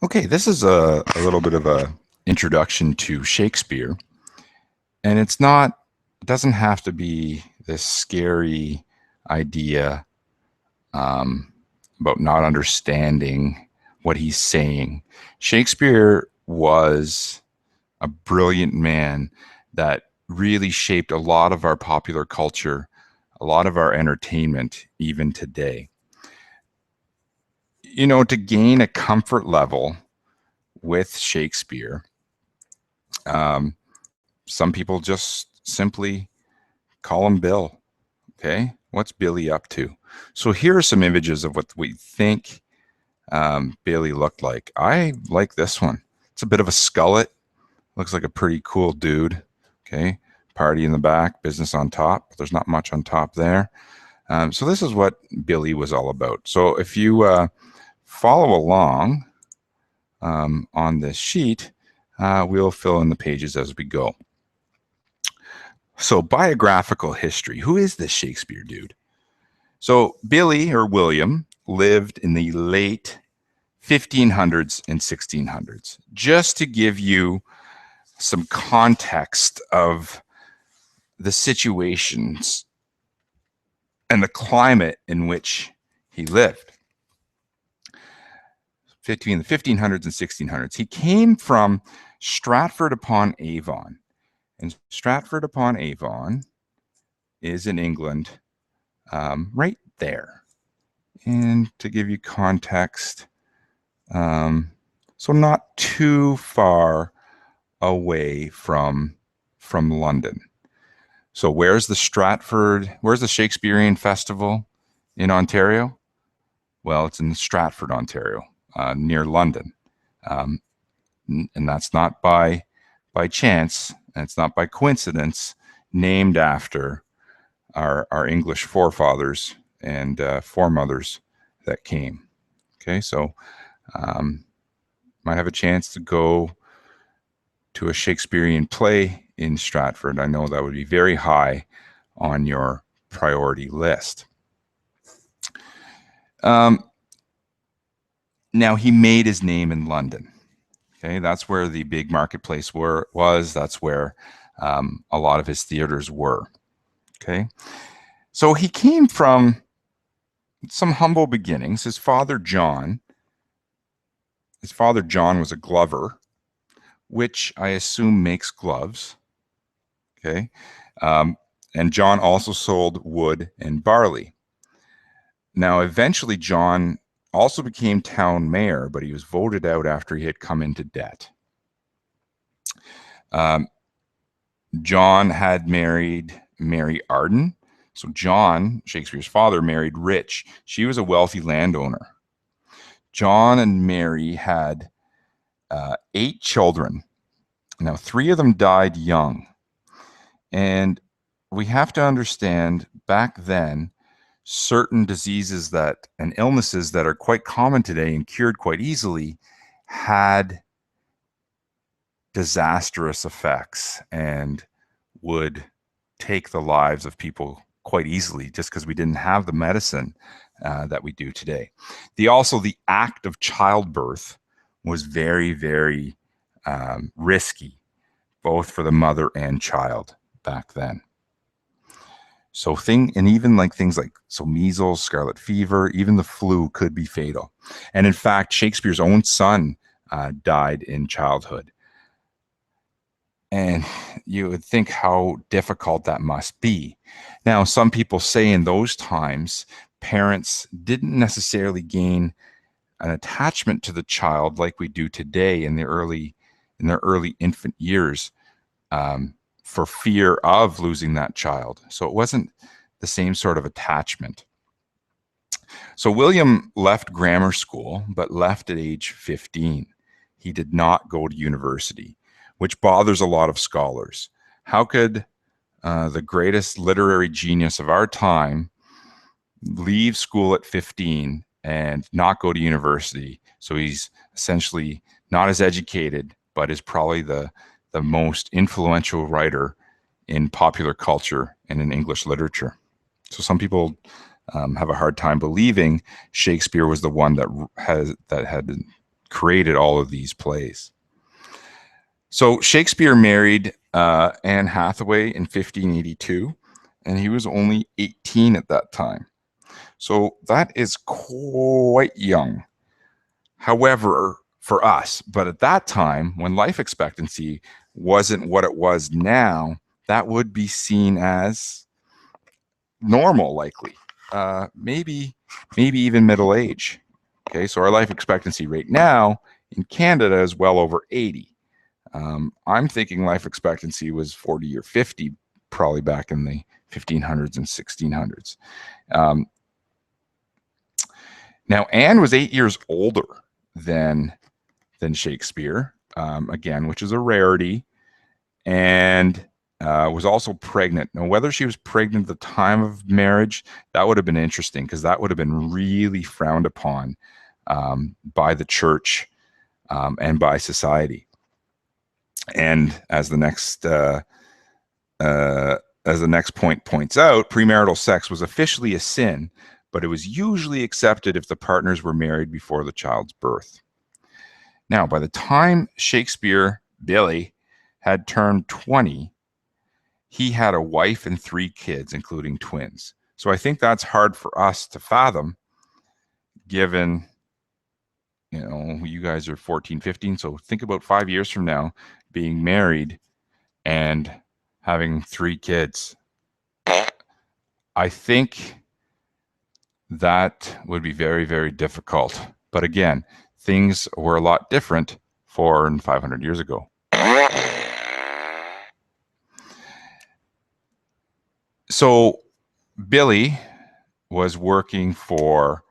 Okay, this is a little bit of a introduction to Shakespeare, and it doesn't have to be this scary idea um, about not understanding what he's saying. Shakespeare was a brilliant man that really shaped a lot of our popular culture, a lot of our entertainment, even today. You know, to gain a comfort level with Shakespeare, um, some people just simply call him Bill. Okay. What's Billy up to? So here are some images of what we think Billy looked like. I like this one. It's a bit of a skullet. Looks like a pretty cool dude. Okay. Party in the back, business on top. There's not much on top there. So this is what Billy was all about. So if you follow along on this sheet, we'll fill in the pages as we go. So, biographical history. Who is this Shakespeare dude? So, Billy or William lived in the late 1500s and 1600s. Just to give you some context of the situations and the climate in which he lived. Between the 1500s and 1600s, he came from Stratford upon Avon. And Stratford upon Avon is in England, right there. And to give you context, so not too far away from London. So where's the Shakespearean Festival in Ontario? Well, it's in Stratford, Ontario, near London. Um, and that's not by chance, and it's not by coincidence, named after our English forefathers and foremothers that came. Okay, so might have a chance to go to a Shakespearean play in Stratford. I know that would be very high on your priority list. Um, Now, he made his name in London. Okay, that's where the big marketplace was. That's where a lot of his theaters were. Okay, so he came from some humble beginnings. His father John was a glover, which I assume makes gloves. Okay, um, and John also sold wood and barley. Now, eventually, John also became town mayor, but he was voted out after he had come into debt. Um, John had married Mary Arden. So, John, Shakespeare's father, married Rich. She was a wealthy landowner. John and Mary had 8 children. Now, 3 of them died young. And we have to understand back then, certain diseases that and illnesses that are quite common today and cured quite easily had disastrous effects and would take the lives of people quite easily just because we didn't have the medicine that we do today. The act of childbirth was very, very risky, both for the mother and child back then. Even like things like measles, scarlet fever, even the flu could be fatal. And in fact, Shakespeare's own son died in childhood. And you would think how difficult that must be. Now, some people say in those times, parents didn't necessarily gain an attachment to the child like we do today in their early infant years, for fear of losing that child. So it wasn't the same sort of attachment. So William left grammar school, but left at age 15. He did not go to university, which bothers a lot of scholars. How could the greatest literary genius of our time leave school at 15 and not go to university? So he's essentially not as educated, but is probably the most influential writer in popular culture and in English literature. So some people have a hard time believing Shakespeare was the one that had created all of these plays. So Shakespeare married Anne Hathaway in 1582, and he was only 18 at that time. So that is quite young. However, for us, but at that time, when life expectancy wasn't what it was now, that would be seen as normal, likely, maybe even middle age. Okay, so our life expectancy rate now in Canada is well over 80. I'm thinking life expectancy was 40 or 50, probably back in the 1500s and 1600s. Now, Anne was 8 years older than Shakespeare, again, which is a rarity, and was also pregnant. Now, whether she was pregnant at the time of marriage, that would have been interesting, because that would have been really frowned upon by the church and by society. And as the next point points out, premarital sex was officially a sin, but it was usually accepted if the partners were married before the child's birth. Now, by the time Shakespeare, Billy, had turned 20, he had a wife and 3 kids, including twins. So I think that's hard for us to fathom, given, you guys are 14, 15. So think about 5 years from now being married and having 3 kids. I think that would be very, very difficult. But again, things were a lot different 400 and 500 years ago. So Billy was working for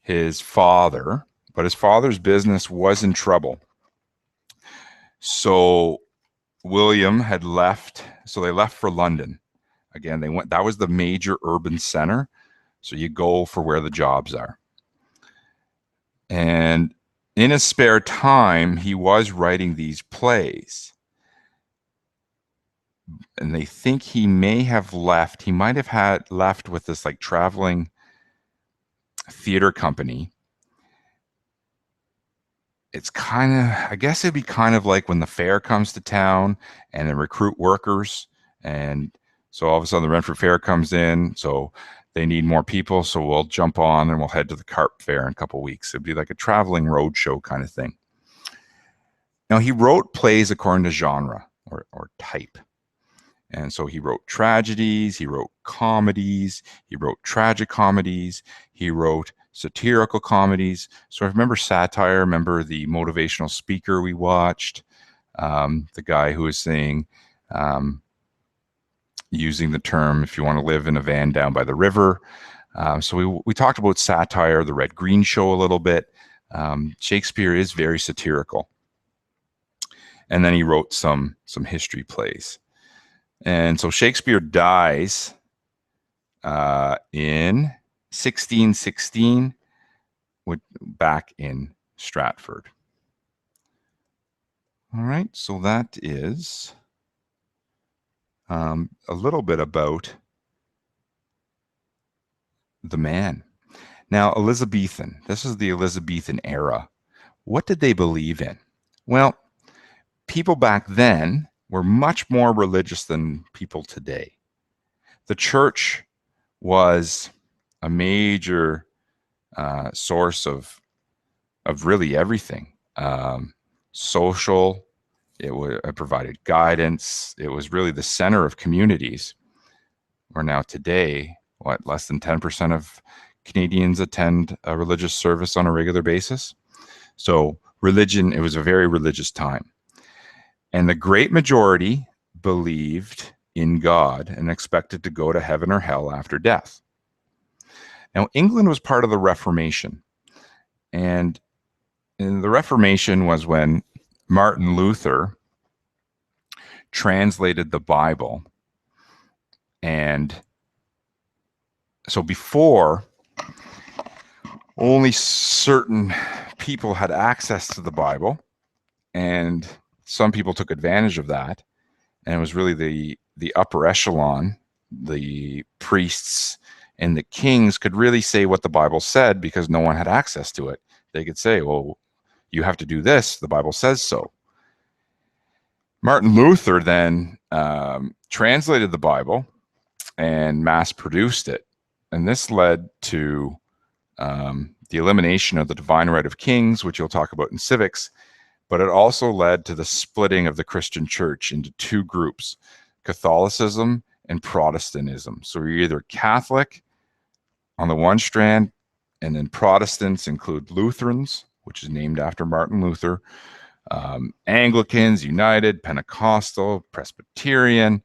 his father, but his father's business was in trouble. So William had left. So they left for London. Again, they went. That was the major urban center. So you go for where the jobs are. And in his spare time, he was writing these plays. And they think he may have left. He might have had left with this like traveling theater company. It's kind of, I guess it'd be kind of like when the fair comes to town and they recruit workers. And so all of a sudden the Renfrew Fair comes in. So they need more people. So we'll jump on and we'll head to the Carp Fair in a couple of weeks. It'd be like a traveling road show kind of thing. Now, he wrote plays according to genre or type. And so he wrote tragedies, he wrote comedies, he wrote tragic comedies, he wrote satirical comedies. So I remember satire, remember the motivational speaker we watched, the guy who was saying, using the term, if you want to live in a van down by the river. So we talked about satire, the Red Green Show a little bit. Shakespeare is very satirical. And then he wrote some history plays. And so Shakespeare dies in 1616, back in Stratford. All right, so that is a little bit about the man. Now, Elizabethan, this is the Elizabethan era. What did they believe in? Well, people back then were much more religious than people today. The church was a major source of really everything. Social, it provided guidance. It was really the center of communities. Where now today, less than 10% of Canadians attend a religious service on a regular basis. So religion, it was a very religious time. And the great majority believed in God and expected to go to heaven or hell after death. Now, England was part of the Reformation. And the Reformation was when Martin Luther translated the Bible. And so before, only certain people had access to the Bible, and some people took advantage of that. And it was really the upper echelon, the priests and the kings could really say what the Bible said because no one had access to it. They could say, well, you have to do this. The Bible says so. Martin Luther then translated the Bible and mass produced it. And this led to the elimination of the divine right of kings, which you'll talk about in civics, but it also led to the splitting of the Christian church into two groups, Catholicism and Protestantism. So you're either Catholic on the one strand, and then Protestants include Lutherans, which is named after Martin Luther, Anglicans, United, Pentecostal, Presbyterian,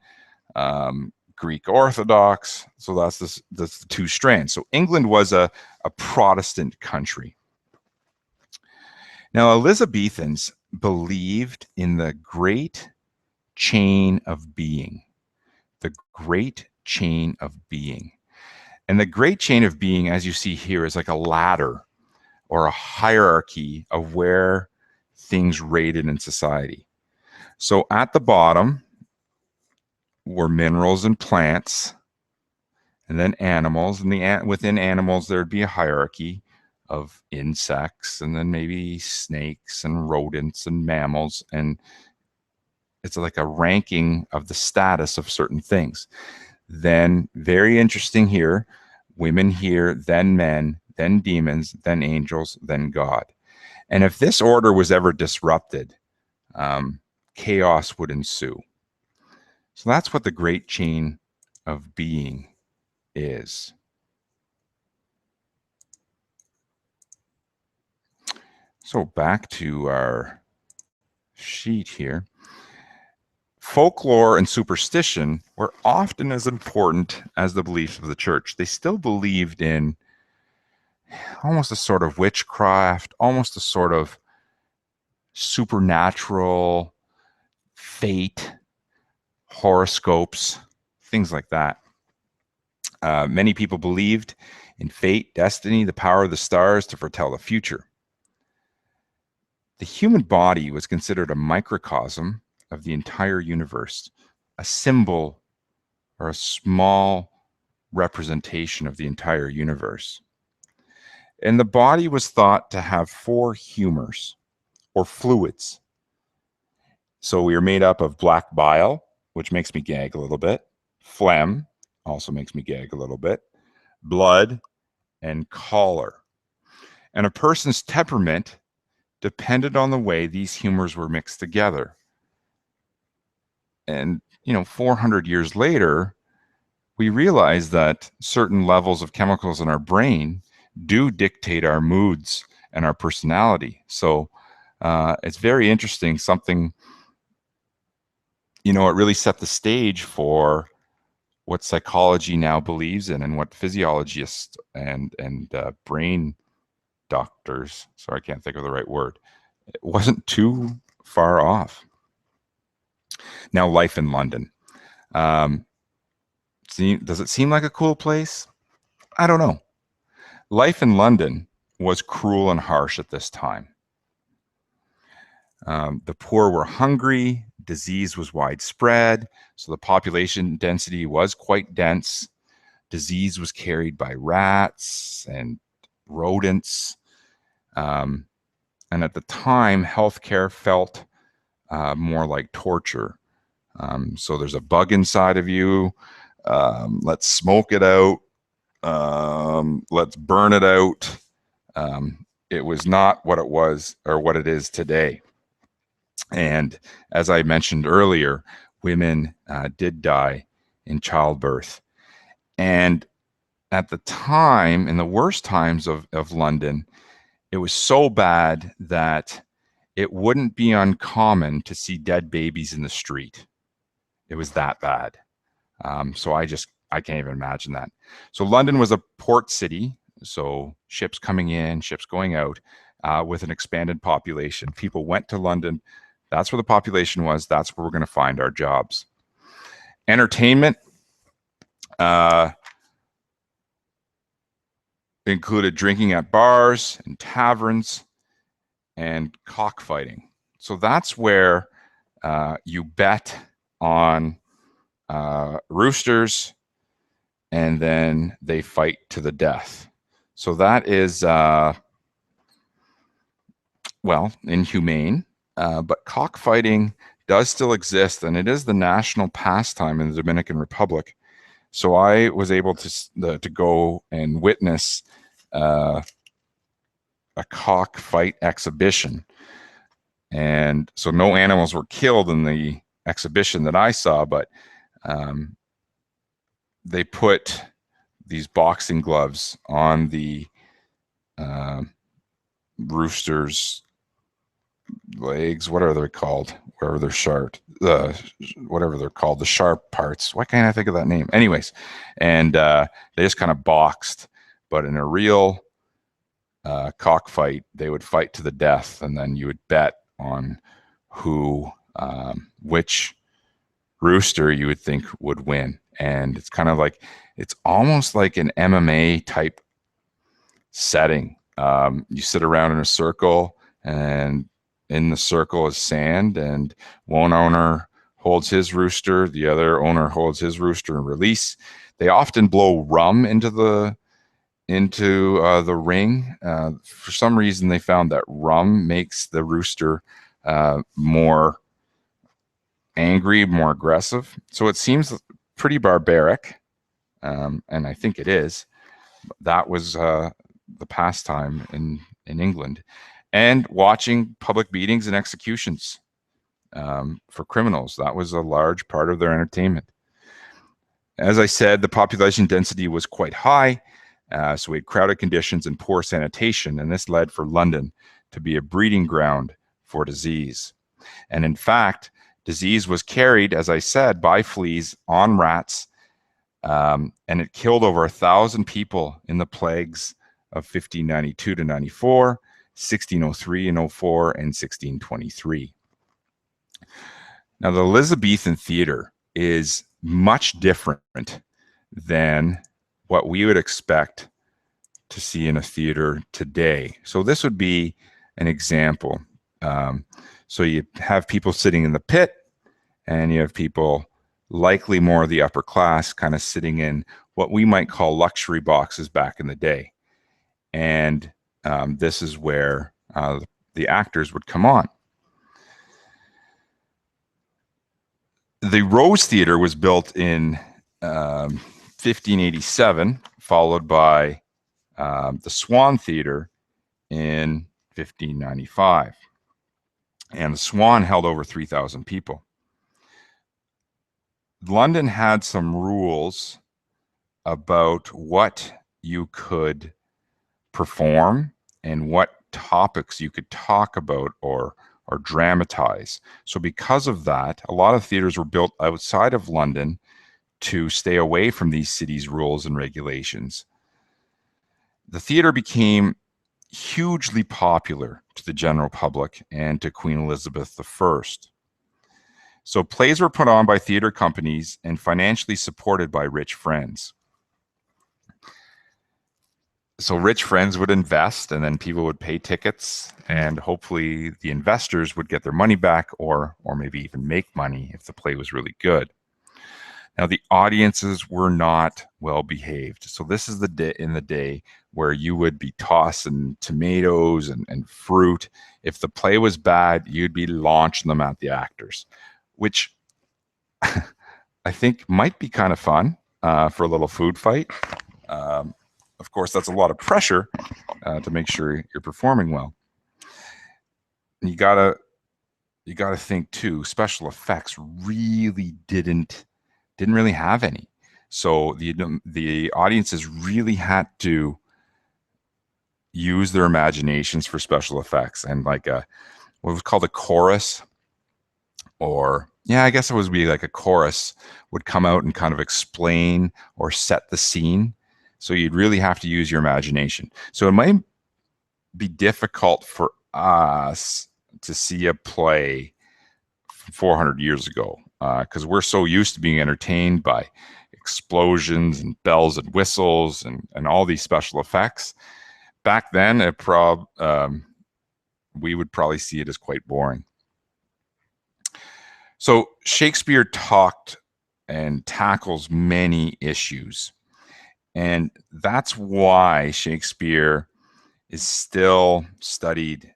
Greek Orthodox. So that's the two strands. So England was a Protestant country. Now, Elizabethans believed in the great chain of being, the great chain of being. And the great chain of being, as you see here, is like a ladder or a hierarchy of where things rated in society. So at the bottom were minerals and plants, and then animals. And within animals, there'd be a hierarchy of insects, and then maybe snakes and rodents and mammals. And it's like a ranking of the status of certain things. Then, very interesting here, women here, then men, then demons, then angels, then God. And if this order was ever disrupted, chaos would ensue. So that's what the great chain of being is. So back to our sheet here. Folklore and superstition were often as important as the beliefs of the church. They still believed in almost a sort of witchcraft, almost a sort of supernatural fate, horoscopes, things like that. Many people believed in fate, destiny, the power of the stars to foretell the future. The human body was considered a microcosm of the entire universe, a symbol or a small representation of the entire universe. And the body was thought to have 4 humors or fluids. So we are made up of black bile, which makes me gag a little bit, phlegm, also makes me gag a little bit, blood, and choler. And a person's temperament depended on the way these humors were mixed together. And, 400 years later, we realize that certain levels of chemicals in our brain do dictate our moods and our personality. So it's very interesting, something, it really set the stage for what psychology now believes in and what physiologists and brain doctors, sorry, I can't think of the right word, it wasn't too far off. Now, life in London. Does it seem like a cool place? I don't know. Life in London was cruel and harsh at this time. The poor were hungry, disease was widespread, so the population density was quite dense. Disease was carried by rats and rodents. And at the time, healthcare felt more like torture. So there's a bug inside of you. Let's smoke it out. Let's burn it out. It was not what it was or what it is today. And as I mentioned earlier, women did die in childbirth. And at the time, in the worst times of London, it was so bad that it wouldn't be uncommon to see dead babies in the street. It was that bad. So I can't even imagine that. So London was a port city, so ships coming in, ships going out, with an expanded population. People went to London. That's where the population was. That's where we're going to find our jobs. Entertainment included drinking at bars and taverns and cockfighting. So that's where you bet on roosters, and then they fight to the death. So that is well, inhumane, but cockfighting does still exist, and it is the national pastime in the Dominican Republic. So I was able to go and witness a cockfight exhibition. And so no animals were killed in the exhibition that I saw, but they put these boxing gloves on the rooster's legs. What are they called? Wherever they're sharp, whatever they're called, the sharp parts. Why can't I think of that name? Anyways, and they just kind of boxed. But in a real cockfight, they would fight to the death, and then you would bet on who, which rooster you would think would win. And it's kind of like, it's almost like an MMA type setting. You sit around in a circle, and in the circle is sand, and one owner holds his rooster, the other owner holds his rooster and release. They often blow rum into the ring. For some reason, they found that rum makes the rooster more angry, more aggressive. So it seems pretty barbaric, and I think it is. That was the pastime in England. And watching public beatings and executions for criminals. That was a large part of their entertainment. As I said, the population density was quite high, so we had crowded conditions and poor sanitation, and this led for London to be a breeding ground for disease. And in fact, disease was carried, as I said, by fleas on rats, and it killed over 1,000 people in the plagues of 1592 to 94, 1603 and 04, and 1623. Now, the Elizabethan theater is much different than what we would expect to see in a theater today. So this would be an example. So you have people sitting in the pit, and you have people, likely more of the upper class, kind of sitting in what we might call luxury boxes back in the day. And this is where the actors would come on. The Rose Theatre was built in 1587, followed by the Swan Theatre in 1595. And the Swan held over 3,000 people. London had some rules about what you could perform and what topics you could talk about or dramatize. So because of that, a lot of theaters were built outside of London to stay away from these cities' rules and regulations. The theater became hugely popular to the general public and to Queen Elizabeth I. So plays were put on by theater companies and financially supported by rich friends. So rich friends would invest, and then people would pay tickets, and hopefully the investors would get their money back, or maybe even make money if the play was really good. Now, the audiences were not well behaved. So this is the day where you would be tossing tomatoes and fruit. If the play was bad, you'd be launching them at the actors, which I think might be kind of fun for a little food fight. Of course, that's a lot of pressure to make sure you're performing well. And you gotta think too. Special effects really didn't really have any, so the audiences really had to use their imaginations for special effects. And like what was called a chorus, or I guess it would be like a chorus, would come out and kind of explain or set the scene. So you'd really have to use your imagination. So it might be difficult for us to see a play from 400 years ago because we're so used to being entertained by explosions and bells and whistles and all these special effects. Back then, we would probably see it as quite boring. So Shakespeare talked and tackles many issues. And that's why Shakespeare is still studied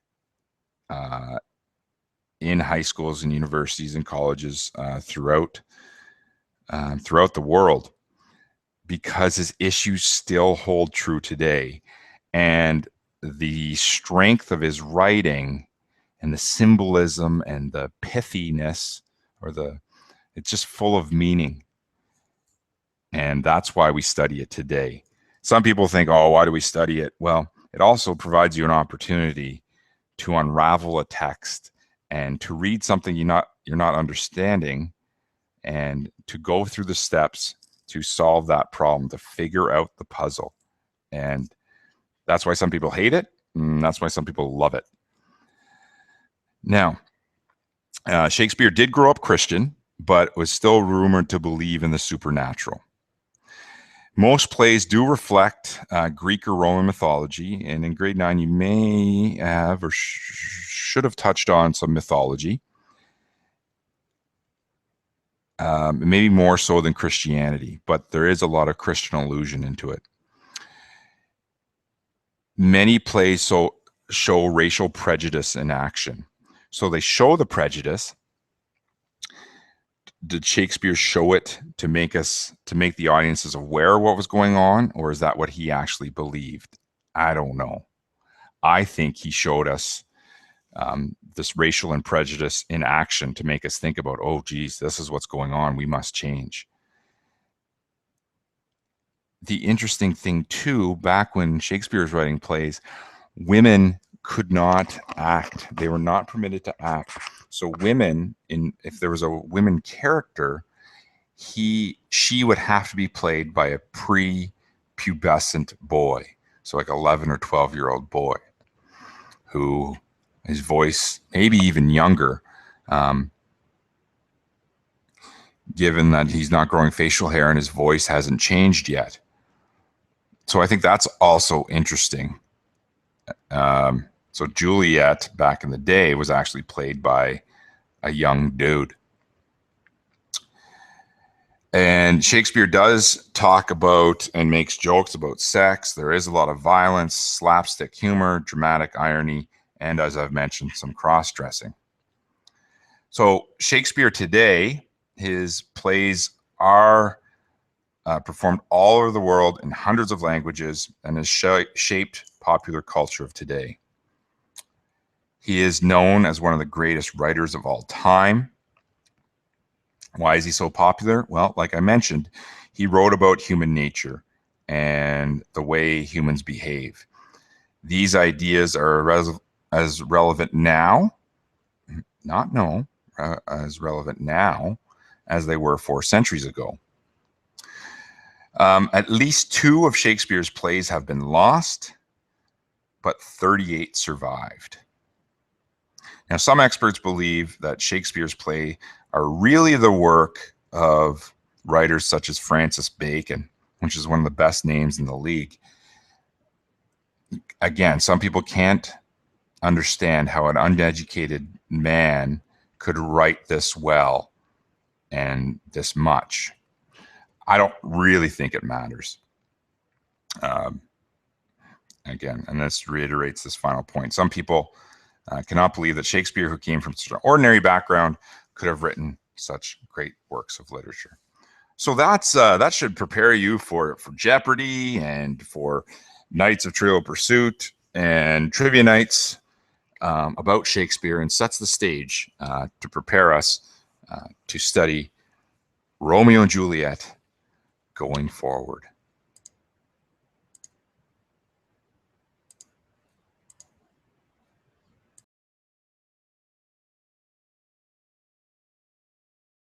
in high schools and universities and colleges throughout the world, because his issues still hold true today. And the strength of his writing and the symbolism and the pithiness, it's just full of meaning. And that's why we study it today. Some people think, oh, why do we study it? Well, it also provides you an opportunity to unravel a text and to read something you're not understanding, and to go through the steps to solve that problem, to figure out the puzzle. And that's why some people hate it, and that's why some people love it. Now, Shakespeare did grow up Christian, but was still rumored to believe in the supernatural. Most plays do reflect Greek or Roman mythology, and in grade 9 you may have or should have touched on some mythology, maybe more so than Christianity, but there is a lot of Christian allusion into it. Many plays show racial prejudice in action. So they show the prejudice. Did Shakespeare show it to make the audiences aware of what was going on, or is that what he actually believed? I don't know. I think he showed us this racial and prejudice in action to make us think about, oh, geez, this is what's going on. We must change. The interesting thing, too, back when Shakespeare was writing plays, women could not act. They were not permitted to act. So women, if there was a women character, she would have to be played by a pre-pubescent boy, so like 11 or 12-year-old boy, who his voice, maybe even younger, given that he's not growing facial hair and his voice hasn't changed yet. So I think that's also interesting. So Juliet back in the day was actually played by a young dude. And Shakespeare does talk about and makes jokes about sex. There is a lot of violence, slapstick humor, dramatic irony, and, as I've mentioned, some cross-dressing. So Shakespeare today, his plays are performed all over the world in hundreds of languages and has shaped popular culture of today. He is known as one of the greatest writers of all time. Why is he so popular? Well, like I mentioned, he wrote about human nature and the way humans behave. These ideas are as relevant now, as relevant now as they were 4 centuries ago. At least 2 of Shakespeare's plays have been lost, but 38 survived. Now, some experts believe that Shakespeare's plays are really the work of writers such as Francis Bacon, which is one of the best names in the league. Again, some people can't understand how an uneducated man could write this well and this much. I don't really think it matters. Again, and this reiterates this final point. Some people cannot believe that Shakespeare, who came from such an ordinary background, could have written such great works of literature. So that should prepare you for Jeopardy and for Nights of Trivial Pursuit and trivia nights about Shakespeare, and sets the stage to prepare us to study Romeo and Juliet going forward.